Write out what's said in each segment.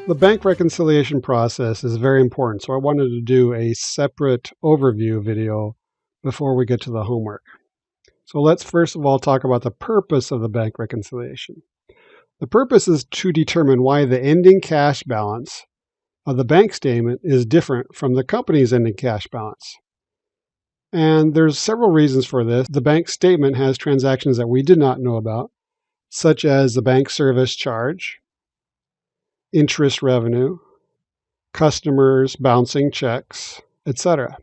The bank reconciliation process is very important, so I wanted to do a separate overview video before we get to the homework. So let's first of all talk about the purpose of the bank reconciliation. The purpose is to determine why the ending cash balance of the bank statement is different from the company's ending cash balance. And there's several reasons for this. The bank statement has transactions that we did not know about, such as the bank service charge, interest revenue, customers bouncing checks, etc.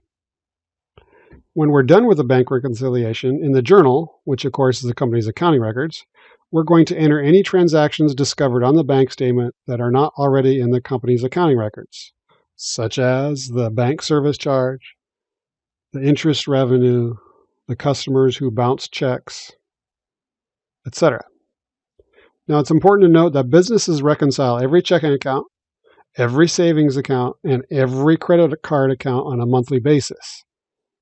When we're done with the bank reconciliation, in the journal, which of course is the company's accounting records, we're going to enter any transactions discovered on the bank statement that are not already in the company's accounting records, such as the bank service charge, the interest revenue, the customers who bounce checks, etc. Now, it's important to note that businesses reconcile every checking account, every savings account, and every credit card account on a monthly basis,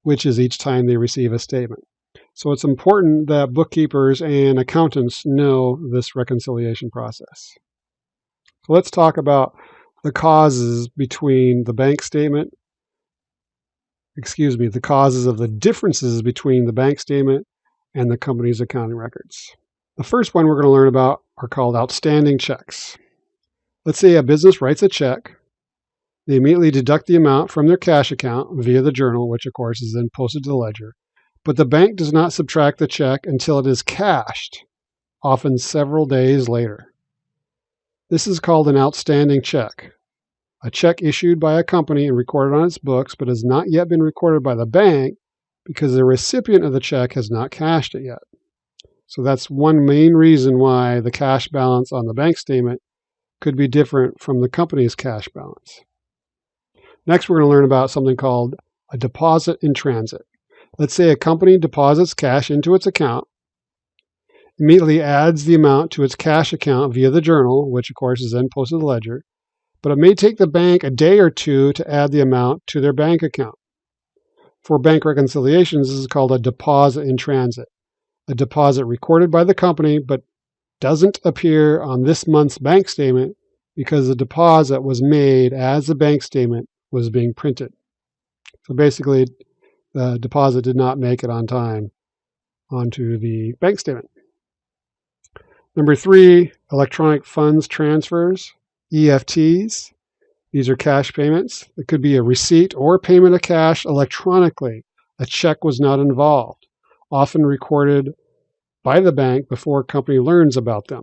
which is each time they receive a statement. So it's important that bookkeepers and accountants know this reconciliation process. So let's talk about the causes between the bank statement, the causes of the differences between the bank statement and the company's accounting records. The first one we're going to learn about are called outstanding checks. Let's say a business writes a check. They immediately deduct the amount from their cash account via the journal, which of course is then posted to the ledger. But the bank does not subtract the check until it is cashed, often several days later. This is called an outstanding check. A check issued by a company and recorded on its books, but has not yet been recorded by the bank because the recipient of the check has not cashed it yet. So that's one main reason why the cash balance on the bank statement could be different from the company's cash balance. Next, we're going to learn about something called a deposit in transit. Let's say a company deposits cash into its account, immediately adds the amount to its cash account via the journal, which of course is then posted to the ledger, but it may take the bank a day or two to add the amount to their bank account. For bank reconciliations, this is called a deposit in transit. A deposit recorded by the company but doesn't appear on this month's bank statement because the deposit was made as the bank statement was being printed. So basically, the deposit did not make it on time onto the bank statement. Number 3, electronic funds transfers, EFTs. These are cash payments. It could be a receipt or payment of cash electronically. A check was not involved, often recorded by the bank before a company learns about them.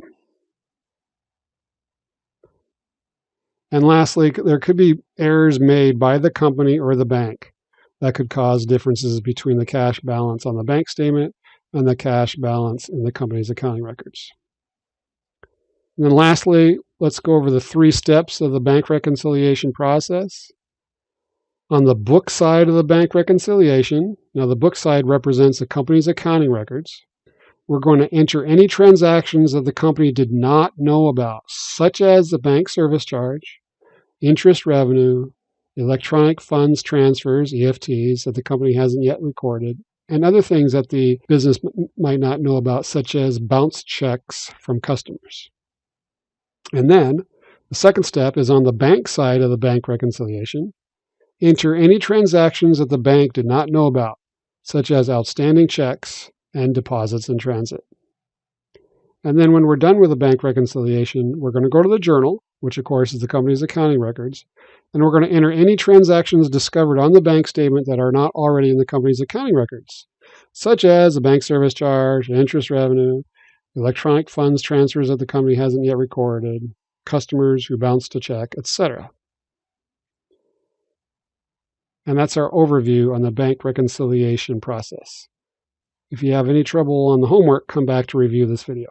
And lastly, there could be errors made by the company or the bank that could cause differences between the cash balance on the bank statement and the cash balance in the company's accounting records. And then lastly, let's go over the 3 steps of the bank reconciliation process. On the book side of the bank reconciliation, now the book side represents the company's accounting records. We're going to enter any transactions that the company did not know about, such as the bank service charge, interest revenue, electronic funds transfers, EFTs, that the company hasn't yet recorded, and other things that the business might not know about, such as bounce checks from customers. And then the second step is on the bank side of the bank reconciliation. Enter any transactions that the bank did not know about, such as outstanding checks and deposits in transit. And then when we're done with the bank reconciliation, we're going to go to the journal, which of course is the company's accounting records, and we're going to enter any transactions discovered on the bank statement that are not already in the company's accounting records, such as the bank service charge, interest revenue, electronic funds transfers that the company hasn't yet recorded, customers who bounced a check, etc. And that's our overview on the bank reconciliation process. If you have any trouble on the homework, come back to review this video.